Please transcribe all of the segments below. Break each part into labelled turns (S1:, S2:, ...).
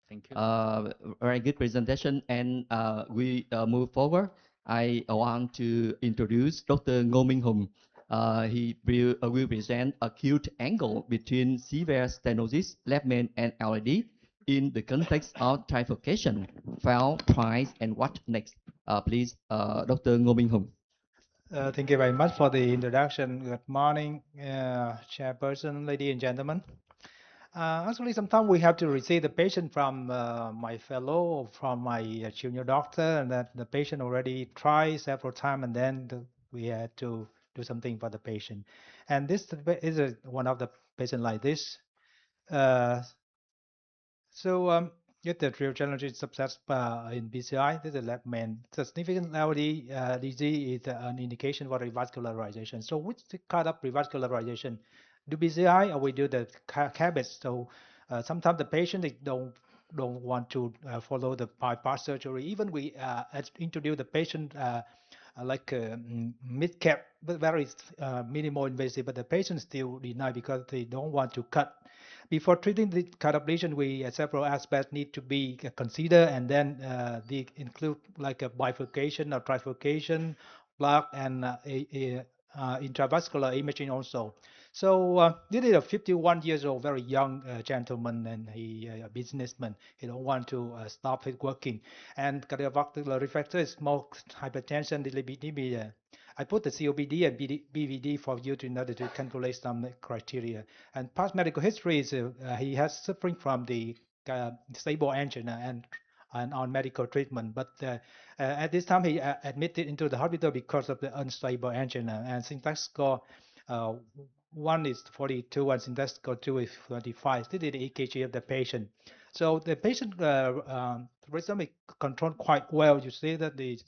S1: Thank you.
S2: Very good presentation, and we move forward. I want to introduce Dr. Ngô Minh Hùng. He will present acute angle between severe stenosis, left main, and LAD in the context of trifurcation. Fail, twice, and what next? Please, Dr. Ngô Minh Hùng.
S3: Thank you very much for the introduction. Good morning, Chairperson, ladies and gentlemen. Actually, sometimes we have to receive the patient from my fellow or from my junior doctor, and that the patient already tried several times, and then we had to do something for the patient. And this is one of the patient like this. Uh, so, with the real challenges success in BCI, this is left main. The significant LD disease is an indication for revascularization. So, which kind of revascularization? Do BCI or we do the habits? So, sometimes the patient they don't want to follow the bypass surgery. Even we introduce the patient mid cap, but very minimal invasive, but the patient still deny because they don't want to cut. Before treating the cut ablation, we several aspects need to be considered, and then they include like a bifurcation or trifurcation, block, and intravascular imaging also. So this is a 51 years old, very young gentleman, and he a businessman. He don't want to stop his working. And cardiovascular risk factor is smoke, hypertension, dyslipidemia. I put the COPD and BVD for you to in order to calculate some criteria. And past medical history is he has suffering from the stable angina and on medical treatment. But at this time, he admitted into the hospital because of the unstable angina. And syntax score uh, 1 is 42 and syntax score 2 is 25. This is the EKG of the patient. So the patient recently controlled quite well. You see that the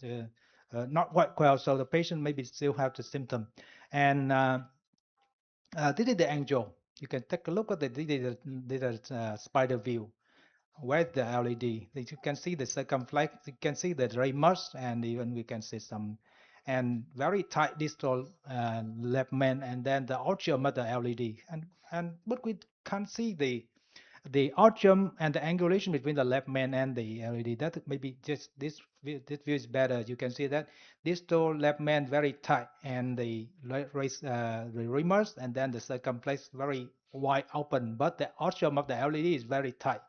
S3: not quite well, so the patient maybe still have the symptom. And this is the angel. You can take a look at the spider view. Where's the LED? You can see the circumflex, you can see the ramus, and even we can see some, and very tight distal left main, and then the atrium of the LED. And but we can't see the atrium and the angulation between the left main and the LED. That maybe just this view is better. You can see that distal left main very tight, and the remus, and then the circumflex very wide open. But the atrium of the LED is very tight,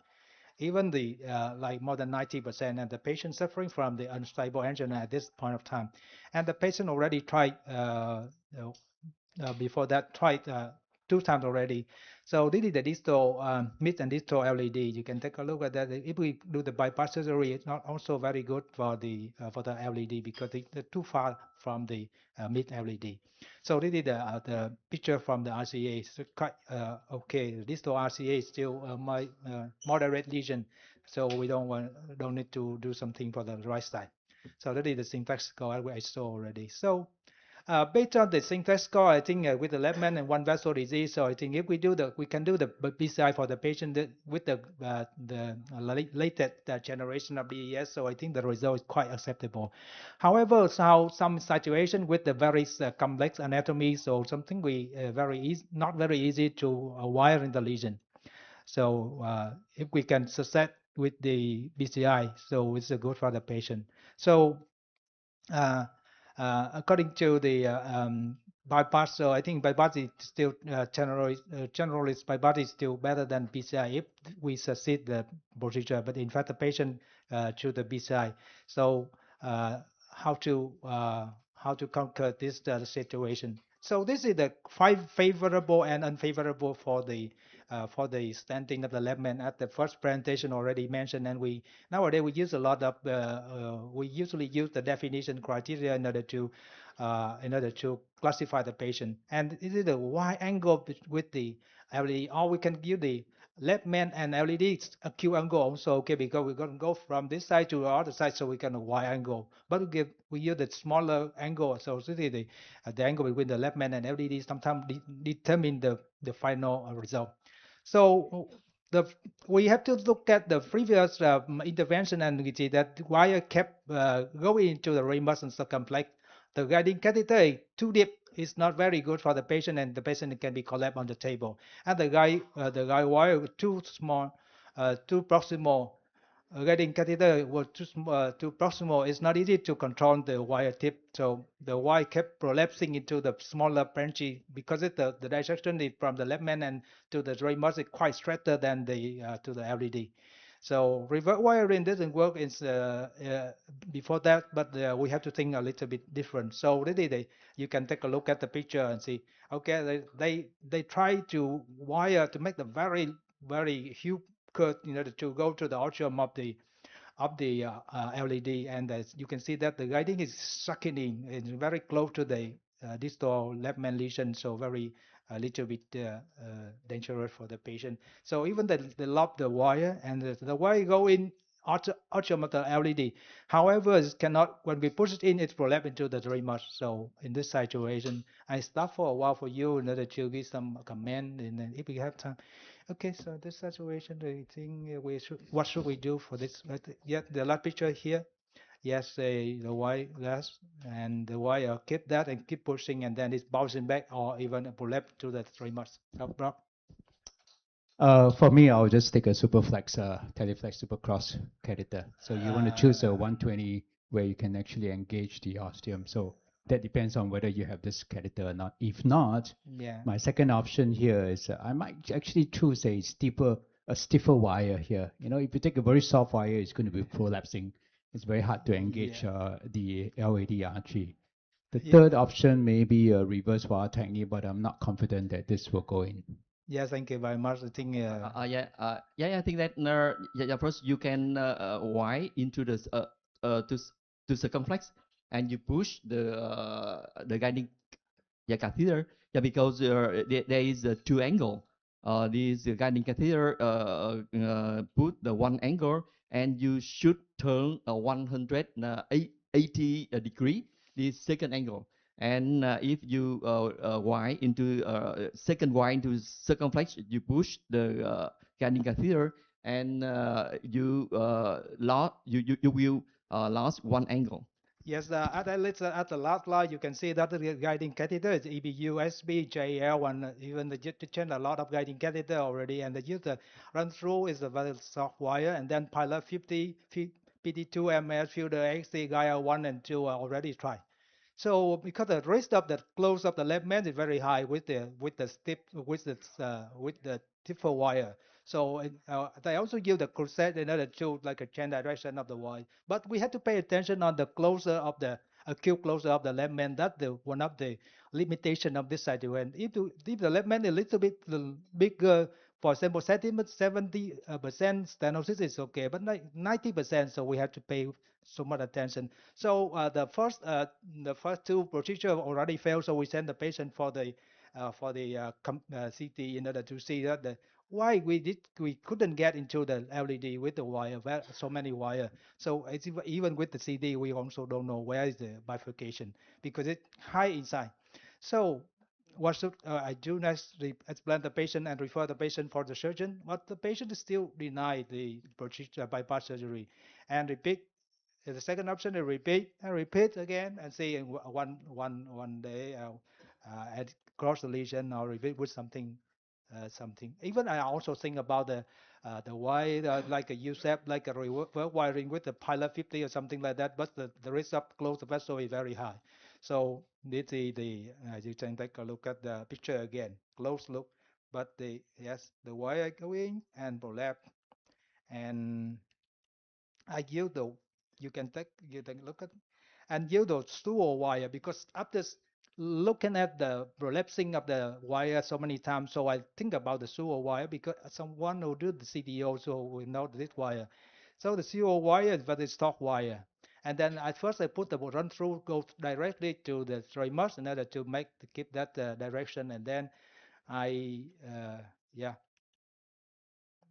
S3: even the like more than 90%, and the patient suffering from the unstable angina at this point of time. And the patient already tried before that, tried 2 times already. So this is the distal mid and distal LED. You can take a look at that. If we do the bypass surgery, it's not also very good for the LED because they're too far from the mid LED. So this is the picture from the RCA. It's quite okay. The distal RCA is still my moderate lesion, so we don't need to do something for the right side. So that is the syntax score I saw already. So based on the syntax score, I think with the left main and one vessel disease, so I think if we can do the BCI for the patient with the latest generation of DES, so I think the result is quite acceptable. However, some situation with the very complex anatomy, so something we not very easy to wire in the lesion. So if we can succeed with the BCI, so it's good for the patient. So uh, according to the bypass, so I think bypass is still generalist bypass is still better than BCI if we succeed the procedure. But in fact, the patient choose the BCI. So how to conquer this situation? So this is the 5 favorable and unfavorable for the stenting of the left main at the first presentation already mentioned, and we nowadays we use a lot of we usually use the definition criteria in order to classify the patient. And this is the wide angle with the LED, or we can give the left main and LED acute angle also, okay, because we're going to go from this side to the other side, so we can a wide angle. But we use the smaller angle, so this is the angle between the left main and LED sometimes determine the final result. So the we have to look at the previous intervention, and we see that wire kept going into the ramus and circumflex. The guiding catheter is too deep. It's not very good for the patient, and the patient can be collapsed on the table. And the guide wire too small, too proximal. guiding catheter was too proximal. It's not easy to control the wire tip, so the wire kept prolapsing into the smaller branchy because the dissection is from the left main and to the right muscle is quite straighter than the to the LED. So reverse wiring doesn't work before that, but we have to think a little bit different. So really, you can take a look at the picture and see. Okay, they try to wire to make the very huge curve in order to go to the atrium of the LED, and as you can see that the guiding is sucking in. It's very close to the distal left main lesion, so very a little bit dangerous for the patient. So even the lob the wire and the wire go in atrium of the LED. However, it cannot when we push it in, it prolapse into the drainage. So in this situation, I stop for a while for you in order to give some comment, and then if we have time. Okay, so this situation, I think we should, what should we do for this? Yeah, the last picture here. Yes, the Y gas and the Y keep that and keep pushing, and then it's bouncing back or even a prolapse to the 3 months. Rob?
S1: For me, I'll just take a Superflex, Teleflex Supercross catheter. So you want to choose a 120 where you can actually engage the ostium. So that depends on whether you have this catheter or not. If not,
S3: Yeah.
S1: my second option here is I might actually choose a stiffer wire here. You know, if you take a very soft wire, it's going to be prolapsing. It's very hard to engage
S3: Yeah.
S1: the LAD artery. The
S3: Yeah.
S1: third option may be a reverse wire technique, but I'm not confident that this will go in.
S3: Yeah, thank you very much. I think
S2: Yeah, I think that yeah, first you can Y into the to circumflex, and you push the guiding, yeah, catheter. Yeah, because there is a two angle. This guiding catheter put the one angle, and you should turn 180 degree the second angle. And if you Y into second Y into circumflex, you push the guiding catheter, and you will lost one angle.
S3: yes, at the last slide, you can see that the guiding catheter is EBU, SB, JL, and even the change a lot of guiding catheter already. And the user run through is a very soft wire, and then pilot 50, PD2 MS filter XC Gaia 1 and 2 are already tried. So because the rest of the close of the left main is very high with the stiff with the stiffer wire. So they also give the crusade in order to like a change direction of the wire. But we have to pay attention on the closer of the acute closer of the left main. That's the one of the limitation of this side. When if the left main is a little bit bigger, for example, 70% stenosis is okay, but 90%, so we have to pay so much attention. So the first two procedure already failed, so we send the patient for the CT in order to see that why we couldn't get into the LED with the wire, so many wire. So it's even with the CD, we also don't know where is the bifurcation because it's high inside. So what should I do next? Explain the patient and refer the patient for the surgeon. But the patient is still denied the procedure bypass surgery, and repeat the second option is repeat and repeat again and see in one day add cross the lesion or repeat with something. Even I also think about the wire like a USEP like a reverse wiring with the pilot 50 or something like that, but the risk of closed vessel is very high. So this is the you can take a look at the picture again, close look, but the wire going and prolapse and I use the you can look at and use the stool wire because after looking at the prolapsing of the wire so many times, so I think about the sewer wire because someone who do the CDO so we know this wire. So the sewer wire is very stock wire. And then at first I put the run through go directly to the trimers in order to make to keep that direction, and then I yeah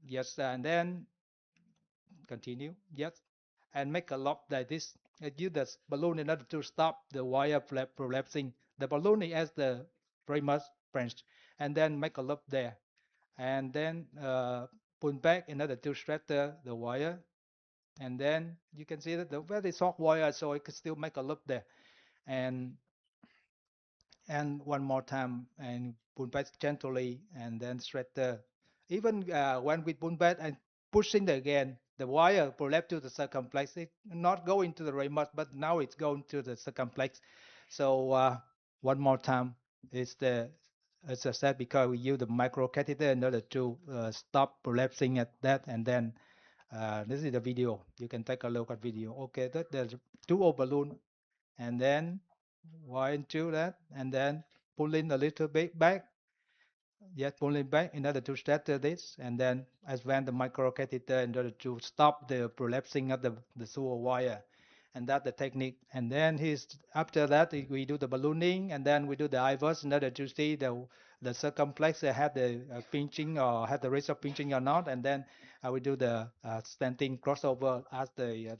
S3: yes and then continue yes and make a lock like this. Use the balloon in order to stop the wire prolapsing. The balloon as the very much branch, and then make a loop there, and then pull back in order to straighten the wire, and then you can see that the very soft wire, so it can still make a loop there, and one more time and pull back gently, and then straighten. Even when we pull back and pushing it again, the wire prolapse to the circumflex. It not going to the ramus, but now it's going to the circumflex. So one more time, it's the as I said, because we use the microcatheter in order to stop prolapsing at that, and then this is the video. You can take a look at video. Okay, that there's two O balloon, and then wire into that, and then pull in a little bit back, yet pulling back in order to shatter this, and then as when the microcatheter in order to stop the prolapsing of the sewer wire, and that the technique. And then he's after that we do the ballooning, and then we do the IVUS in order to see the circumflex had the pinching or had the risk of pinching or not, and then we do the stenting crossover as the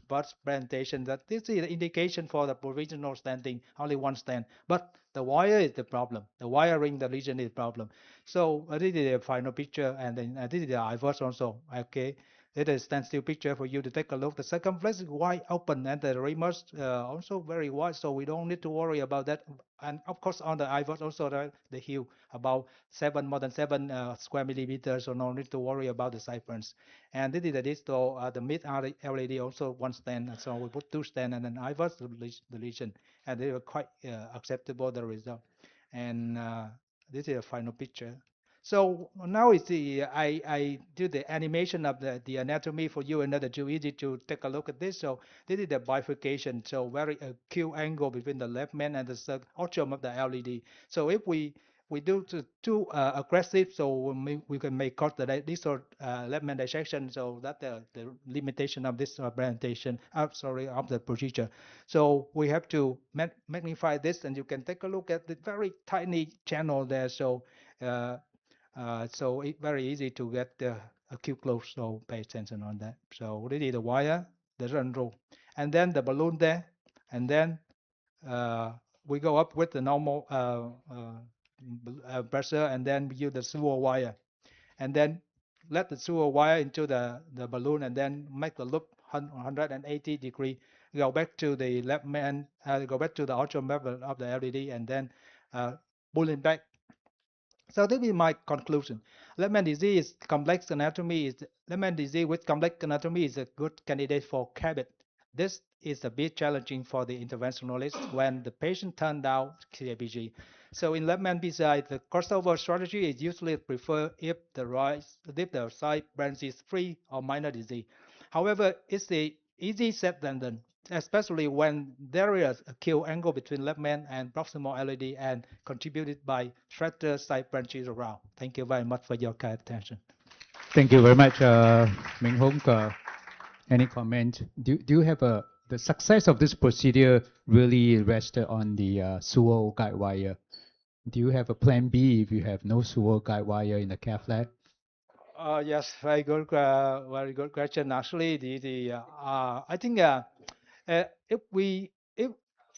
S3: birth presentation. That this is the indication for the provisional stenting, only one stent, but the wire is the problem. The wiring, the region is the problem. So this is the final picture, and then this is the IVUS also. Okay, it is standstill picture for you to take a look. The circumflex is wide open, and the ramus also very wide, so we don't need to worry about that. And of course, on the IVUS also the heel about more than 7 square millimeters, so no need to worry about the siphons. And this is the distal, the mid LED also one stand, so we put two stand and then IVUS the lesion, and they were quite acceptable the result. And this is a final picture. So now it's the I do the animation of the anatomy for you, and that too easy to take a look at this. So this is the bifurcation. So very acute angle between the left main and the atrium of the LED. So if we do too aggressive, so we can make cut the this or left main dissection. So that the limitation of this presentation. Sorry, of the procedure. So we have to magnify this, and you can take a look at the very tiny channel there. So it's very easy to get acute close, so pay attention on that. So this is the wire, the run rule, and then the balloon there, and then uh, we go up with the normal pressure, and then we use the sewer wire, and then let the sewer wire into the balloon, and then make the loop 180 degree, go back to the left main, go back to the ultra level of the LED, and then pull it back. So this is my conclusion. Lemon disease complex anatomy is lemon disease with complex anatomy is a good candidate for CABIT. This is a bit challenging for the interventionalist when the patient turned down CABG. So in lemon disease, the crossover strategy is usually preferred if the side branch is free or minor disease. However, it's a easy said than done, especially when there is a acute angle between left main and proximal LED and contributed by strata side branches around. Thank you very much for your kind attention.
S1: Thank you very much, Ming Hong. Any comment? Do you have the success of this procedure really rested on the sewer guide wire? Do you have a plan B if you have no sewer guide wire in the cath lab?
S3: Yes, very good question. Actually, I think if we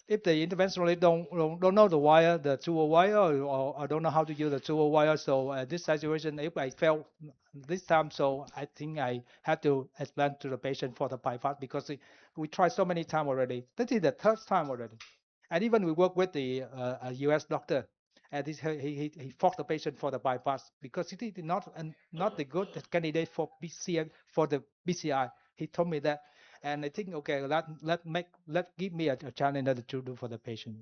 S3: if the interventionalist don't know the wire, the sewer wire, or don't know how to use the sewer wire, so this situation, if I fail this time, so I think I have to explain to the patient for the bypass, because we tried so many times already. This is the third time already, and even we work with the a U.S. doctor, and he forced the patient for the bypass because he did not the good candidate for BCI for the BCI. He told me that, and I think okay, let give me a challenge to do for the patient.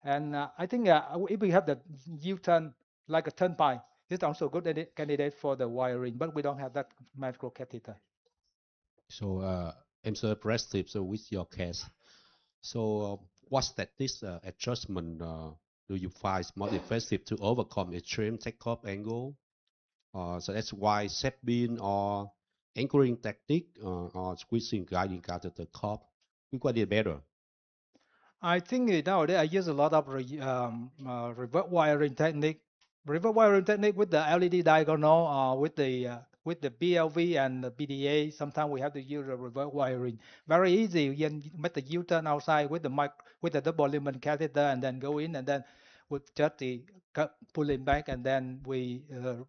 S3: And I think if we have the U-turn like a turnpike, it's also a good candidate for the wiring, but we don't have that micro catheter.
S4: So I'm so impressed so with your case. So what static adjustment do you find most effective to overcome extreme takeoff angle? So that's why set beam or anchoring technique or squeezing guiding catheter curve. Which one is better?
S3: I think nowadays I use a lot of reverse wiring technique. Reverse wiring technique with the LED diagonal, with the BLV and the BDA. Sometimes we have to use the reverse wiring. Very easy. You can make the U-turn outside with the with the double lumen catheter, and then go in, and then with just the pulling back, and then we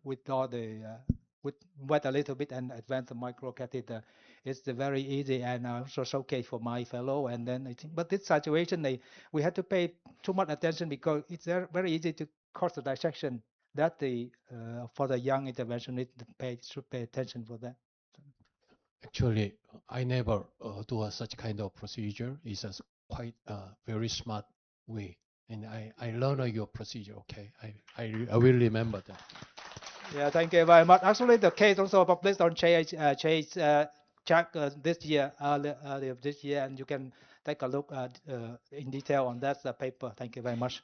S3: withdraw the with wet a little bit and advance the micro catheter. It's very easy, and also showcase for my fellow. And then I think, but this situation, we had to pay too much attention because it's very easy to cause the dissection. That the for the young interventionist should pay attention for that.
S5: Actually, I never do such kind of procedure. It's a quite very smart way, and I learn your procedure. Okay, I will remember that.
S3: Yeah, thank you very much. Actually, the case also published on Chase Track this year, earlier this year, and you can take a look in detail on that paper. Thank you very much.